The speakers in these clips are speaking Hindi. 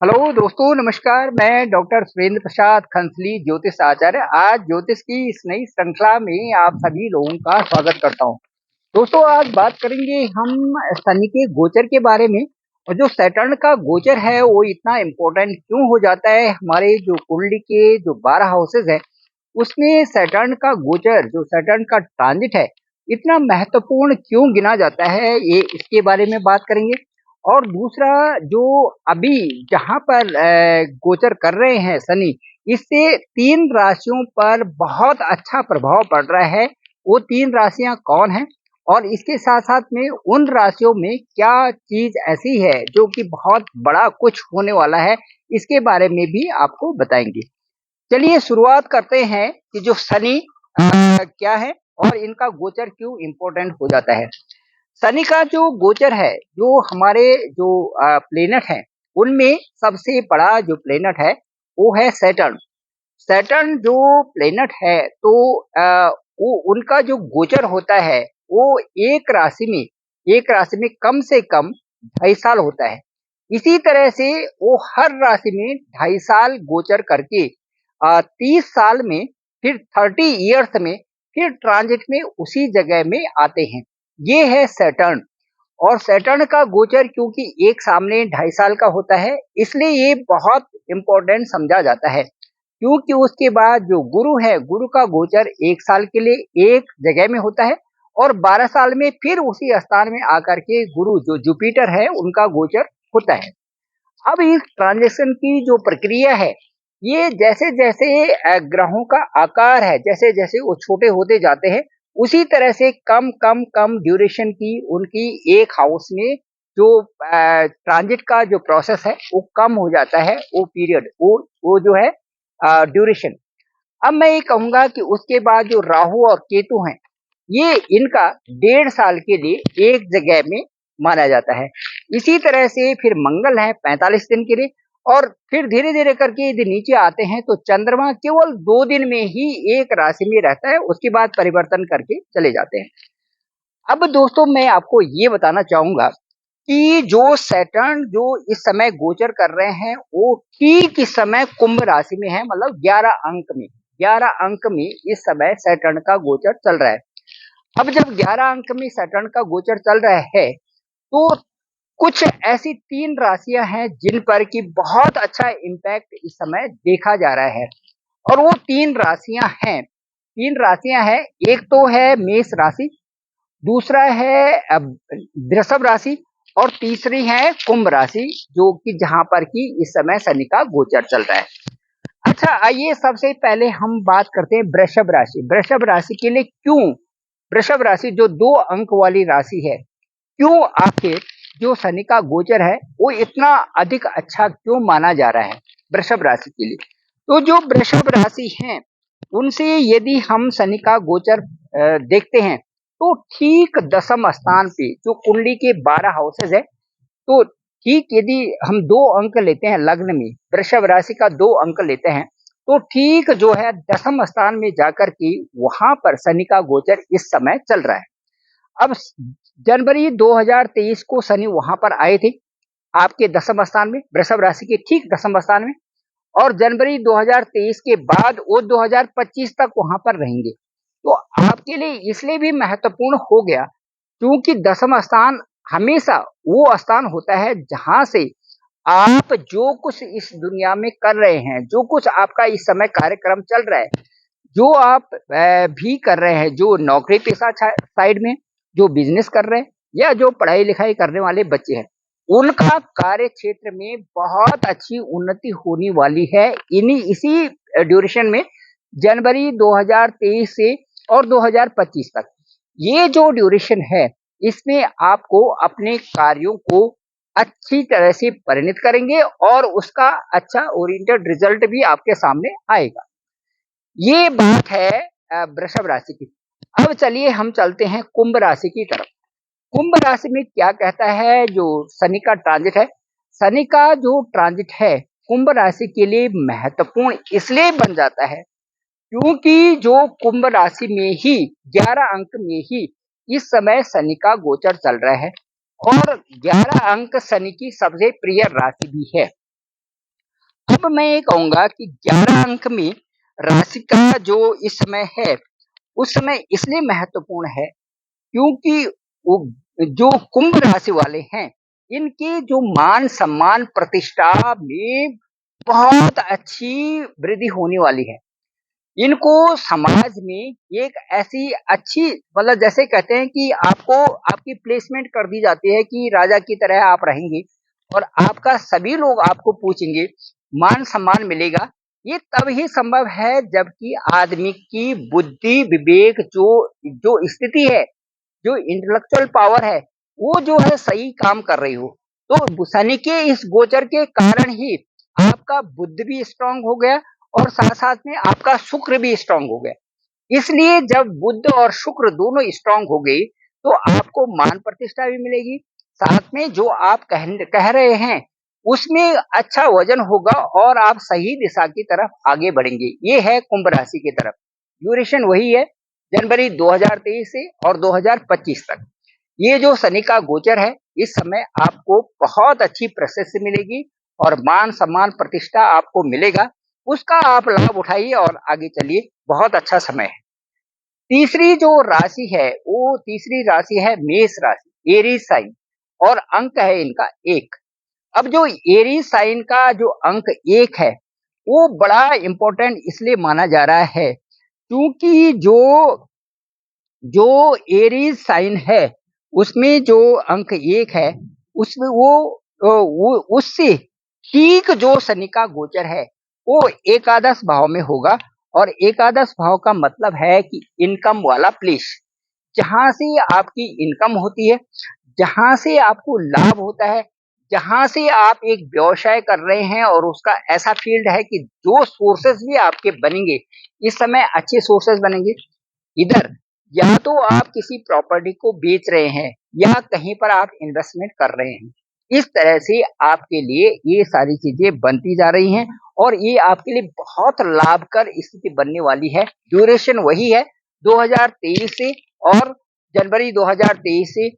हेलो दोस्तों, नमस्कार। मैं डॉक्टर सुरेंद्र प्रसाद खंसली, ज्योतिष आचार्य। आज ज्योतिष की इस नई श्रृंखला में आप सभी लोगों का स्वागत करता हूं। दोस्तों, आज बात करेंगे हम शनि के गोचर के बारे में। और जो सैटर्न का गोचर है वो इतना इम्पोर्टेंट क्यों हो जाता है हमारे जो कुंडली के जो 12 हाउसेज है उसमें सैटर्न का गोचर, जो सैटर्न का ट्रांजिट है, इतना महत्वपूर्ण क्यों गिना जाता है, ये इसके बारे में बात करेंगे। और दूसरा, जो अभी जहाँ पर गोचर कर रहे हैं शनि, इससे 3 राशियों पर बहुत अच्छा प्रभाव पड़ रहा है। वो 3 राशियाँ कौन हैं? और इसके साथ-साथ में उन राशियों में क्या चीज़ ऐसी है जो कि बहुत बड़ा कुछ होने वाला है, इसके बारे में भी आपको बताएँगे। चलिए शुरुआत करते हैं कि जो शनि क्या है और इनका गोचर क्यों इम्पोर्टेंट हो जाता है। शनि का जो गोचर है, जो हमारे जो प्लेनेट हैं, उनमें सबसे बड़ा जो प्लेनेट है, वो है सैटर्न। सैटर्न जो प्लेनेट है, तो वो उनका जो गोचर होता है, वो एक राशि में कम से कम 2.5 साल होता है। इसी तरह से वो हर राशि में 2.5 साल गोचर करके 30 साल में, फिर 30 इयर्स में, फिर ट्रांजिट में उसी जगह में आते हैं। ये है सैटर्न। और सैटर्न का गोचर क्योंकि एक सामने 2.5 साल का होता है, इसलिए ये बहुत इम्पोर्टेंट समझा जाता है। क्योंकि उसके बाद जो गुरु है, गुरु का गोचर 1 साल के लिए एक जगह में होता है और 12 साल में फिर उसी स्थान में आकर के गुरु जो जुपिटर है, उनका गोचर होता है। अब इस ट्रांज़ैक्शन की जो प्रक्रिया है, ये जैसे-जैसे ग्रहों का आकार है, जैसे-जैसे वो छोटे होते जाते हैं, उसी तरह से कम ड्यूरेशन की उनकी एक हाउस में जो ट्रांजिट का जो प्रोसेस है, वो कम हो जाता है, वो पीरियड, वो जो है ड्यूरेशन। अब मैं ये कहूँगा कि उसके बाद जो राहु और केतु हैं, ये इनका 1.5 साल के लिए एक जगह में माना जाता है। इसी तरह से फिर मंगल है 45 दिन के लिए, और फिर धीरे-धीरे करके यदि नीचे आते हैं तो चंद्रमा केवल 2 दिन में ही एक राशि में रहता है, उसके बाद परिवर्तन करके चले जाते हैं। अब दोस्तों, मैं आपको ये बताना चाहूँगा कि जो सैटर्न जो इस समय गोचर कर रहे हैं, वो ठीक इस समय कुंभ राशि में है, मतलब 11 अंक में इस समय सैटर्न का गोचर चल रहा है। अब जब 11 अंक में सैटर्न का गोचर चल रहा है, तो कुछ ऐसी 3 राशियां हैं जिन पर कि बहुत अच्छा इम्पैक्ट इस समय देखा जा रहा है। और वो 3 राशियां हैं, एक तो है मेष राशि, दूसरा है वृषभ राशि, और तीसरी है कुंभ राशि, जो कि जहां पर कि इस समय शनि का गोचर चल रहा है। अच्छा, आइए सबसे पहले हम बात करते हैं वृषभ राशि। वृषभ राशि के लिए क्यों, वृषभ राशि जो 2 अंक वाली राशि है, क्यों आखिर जो शनि का गोचर है वो इतना अधिक अच्छा क्यों माना जा रहा है वृषभ राशि के लिए? तो जो वृषभ राशि हैं, उनसे यदि हम शनि का गोचर देखते हैं, तो ठीक दसम स्थान पे जो कुंडली के 12 हाउसेज है, तो ठीक यदि हम 2 अंक लेते हैं लग्न में, वृषभ राशि का 2 अंक लेते हैं, तो ठीक जो है दसम स्थान में जाकर के वहां पर शनि का गोचर इस समय चल रहा है। अब जनवरी 2023 को शनि वहां पर आए थे, आपके दसम स्थान में, वृषभ राशि के ठीक दसम स्थान में। और जनवरी 2023 के बाद वो 2025 तक वहां पर रहेंगे। तो आपके लिए इसलिए भी महत्वपूर्ण हो गया, क्योंकि दसम स्थान हमेशा वो स्थान होता है जहां से आप जो कुछ इस दुनिया में कर रहे हैं, जो कुछ आपका इस समय कार्यक्रम चल रहा है, जो आप भी कर रहे हैं, जो नौकरी पेशा साइड में, जो बिजनेस कर रहे हैं, या जो पढ़ाई लिखाई करने वाले बच्चे हैं, उनका कार्य क्षेत्र में बहुत अच्छी उन्नति होने वाली है इसी ड्यूरेशन में, जनवरी 2023 से और 2025 तक। ये जो ड्यूरेशन है, इसमें आपको अपने कार्यों को अच्छी तरह से परिणित करेंगे और उसका अच्छा ओरिएंटेड रिजल्ट भी आपके सामने आएगा। ये बात है वृषभ राशि की। अब चलिए हम चलते हैं कुंभ राशि की तरफ। कुंभ राशि में क्या कहता है जो शनि का ट्रांजिट है? शनि का जो ट्रांजिट है कुंभ राशि के लिए महत्वपूर्ण इसलिए बन जाता है, क्योंकि जो कुंभ राशि में ही 11 अंक में ही इस समय शनि का गोचर चल रहा है, और 11 अंक शनि की सबसे प्रिय राशि भी है। अब मैं ये कहूँगा कि 11 अंक में राशि का जो इस समय है, उस समय इसलिए महत्वपूर्ण है क्योंकि वो जो कुंभ राशि वाले हैं, इनके जो मान-सम्मान, प्रतिष्ठा में बहुत अच्छी वृद्धि होने वाली है। इनको समाज में एक ऐसी अच्छी मतलब जैसे कहते हैं कि आपको आपकी प्लेसमेंट कर दी जाती है कि राजा की तरह आप रहेंगे और आपका सभी लोग आपको पूछेंगे, मान-सम्मान मिलेगा। ये तब ही संभव है जबकि आदमी की बुद्धि, विवेक जो जो स्थिति है, जो इंटेलेक्चुअल पावर है, वो जो है सही काम कर रही हो। तो शनि के इस गोचर के कारण ही आपका बुद्धि भी स्ट्रांग हो गया और साथ-साथ में आपका शुक्र भी स्ट्रांग हो गया। इसलिए जब बुध और शुक्र दोनों स्ट्रांग हो गई, तो आपको मान प्रतिष्ठा भी मिलेगी। साथ में जो आप कह रहे हैं, उसमें अच्छा वजन होगा और आप सही दिशा की तरफ आगे बढ़ेंगे। ये है कुंभ राशि की तरफ। ड्यूरेशन वही है, जनवरी 2023 से और 2025 तक। ये जो शनि का गोचर है, इस समय आपको बहुत अच्छी प्रशस्ति मिलेगी और मान-सम्मान, प्रतिष्ठा आपको मिलेगा। उसका आप लाभ उठाइए और आगे चलिए, बहुत अच्छा समय है। तीसरी जो राशि है, वो तीसरी राशि है मेष राशि, एरीज़ साइन और अंक है इनका 1। अब जो एरीज़ साइन का जो अंक 1 है, वो बड़ा इम्पोर्टेंट इसलिए माना जा रहा है, क्योंकि जो जो एरीज़ साइन है, उसमें जो अंक 1 है, उसमें वो उससे ठीक जो शनि का गोचर है, वो एकादश भाव में होगा और एकादश भाव का मतलब है कि इनकम वाला प्लेस। जहाँ से आपकी इनकम होती है, जहाँ से आपको लाभ होता है, जहाँ से आप एक व्यवसाय कर रहे हैं और उसका ऐसा फील्ड है कि जो सोर्सेज़ भी आपके बनेंगे, इस समय अच्छे सोर्सेज़ बनेंगे। इधर या तो आप किसी प्रॉपर्टी को बेच रहे हैं या कहीं पर आप इन्वेस्टमेंट कर रहे हैं। इस तरह से आपके लिए ये सारी चीज़ें बनती जा रही हैं और ये आपके लिए बहुत लाभकर स्थिति बनने वाली है। ड्यूरेशन वही है 2023 से और जनवरी 2023 से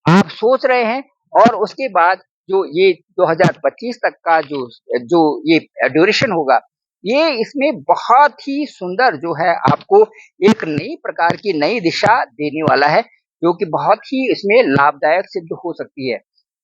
आप सोच रहे हैं और उसके बाद जो ये 2025 तक का जो जो ये ड्यूरेशन होगा, ये इसमें बहुत ही सुंदर जो है आपको एक नई प्रकार की नई दिशा देने वाला है, जो कि बहुत ही इसमें लाभदायक सिद्ध हो सकती है।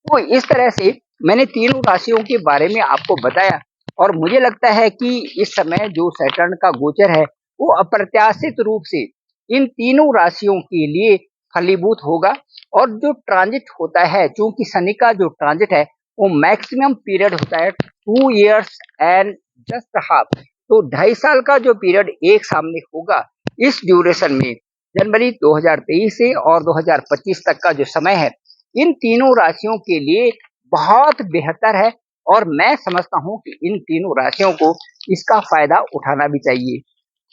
तो इस तरह से मैंने तीनों राशियों के बारे में आपको बताया और मुझे लगता है कि इस समय जो सैटर्न का गोचर है, वो अप्रत्याशित रूप से इन तीनों राशियों के लिए फलीभूत होगा और जो ट्रांजिट होता है, चूँकि शनि का जो ट्रांजिट है, वो मैक्सिमम पीरियड होता है 2 इयर्स एंड जस्ट हाफ। तो 2.5 साल का जो पीरियड एक सामने होगा, इस ड्यूरेशन में जनवरी 2023 से और 2025 तक का जो समय है, इन तीनों राशियों के लिए बहुत बेहतर है और मैं समझता हूँ कि इन तीनों राशियों को इसका फ़ायदा उठाना भी चाहिए।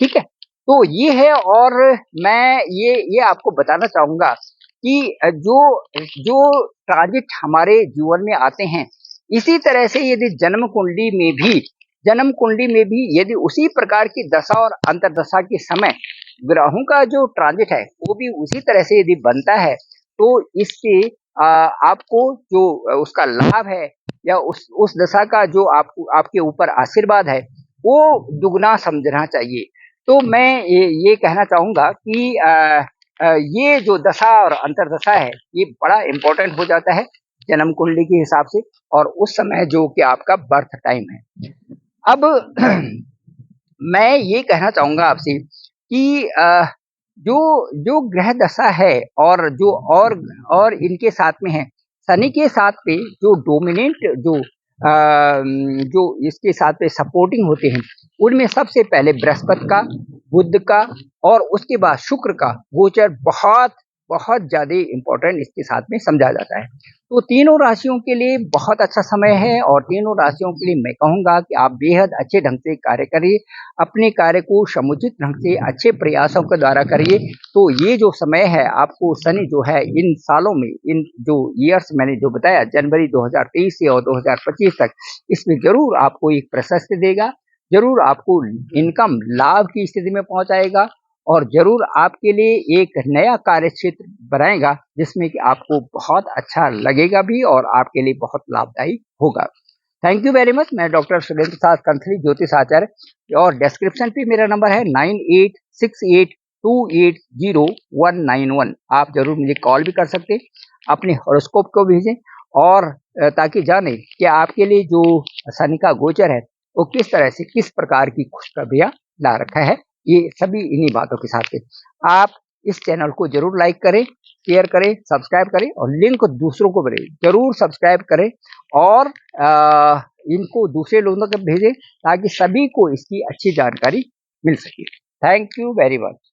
ठीक है? तो ये है और मैं ये आपको बताना चाहूँगा कि जो जो ट्रांजिट हमारे जीवन में आते हैं, इसी तरह से यदि जन्म कुंडली में भी यदि उसी प्रकार की दशा और अंतर्दशा के समय ग्रहों का जो ट्रांजिट है, वो भी उसी तरह से यदि बनता है, तो इससे आपको जो उसका लाभ है या उस दशा का जो आपको आपके ऊपर आशीर्वाद है, वो दुगना समझना चाहिए। तो मैं ये कहना चाहूँगा कि ये जो दशा और अंतर्दशा है, ये बड़ा इम्पोर्टेंट हो जाता है जन्म कुंडली के हिसाब से और उस समय जो कि आपका बर्थ टाइम है। अब मैं ये कहना चाहूँगा आपसे कि जो जो ग्रह दशा है और जो और इनके साथ में है, शनि के साथ पे जो डोमिनेंट जो इसके साथ पे सपोर्टिंग होते हैं, उनमें सबसे पहले बृहस्पति का, बुध का और उसके बाद शुक्र का गोचर बहुत बहुत ज़्यादा इम्पोर्टेंट इसके साथ में समझा जाता है। तो तीनों राशियों के लिए बहुत अच्छा समय है और तीनों राशियों के लिए मैं कहूँगा कि आप बेहद अच्छे ढंग से कार्य करिए, अपने कार्य को समुचित ढंग से अच्छे प्रयासों के द्वारा करिए। तो ये जो समय है आपको शनि जो है इन सालों में, इन जो ईयर्स मैंने जो बताया जनवरी 2023 से और 2025 तक, इसमें ज़रूर आपको एक प्रशस्ति देगा, ज़रूर आपको इनकम लाभ की स्थिति में पहुँचाएगा और ज़रूर आपके लिए एक नया कार्यक्षेत्र बनाएगा, जिसमें कि आपको बहुत अच्छा लगेगा भी और आपके लिए बहुत लाभदायी होगा। Thank you very much. मैं डॉक्टर सुरेंद्र प्रसाद कंथली, ज्योतिष आचार्य, और डिस्क्रिप्शन पे मेरा नंबर है 9868280191। आप जरूर मुझे कॉल भी कर सकते हैं, अपने हॉरोस्कोप को भेजें, और ताकि जाने कि आपके लिए जो शनि का गोचर है वो किस तरह से, किस प्रकार की खुशखबरियां ला रखा है। ये सभी इन्हीं बातों के साथ है। आप इस चैनल को जरूर लाइक करें, शेयर करें, सब्सक्राइब करें, और लिंक दूसरों को भेजें, जरूर सब्सक्राइब करें, और इनको दूसरे लोगों तक भेजें ताकि सभी को इसकी अच्छी जानकारी मिल सके। Thank you very much.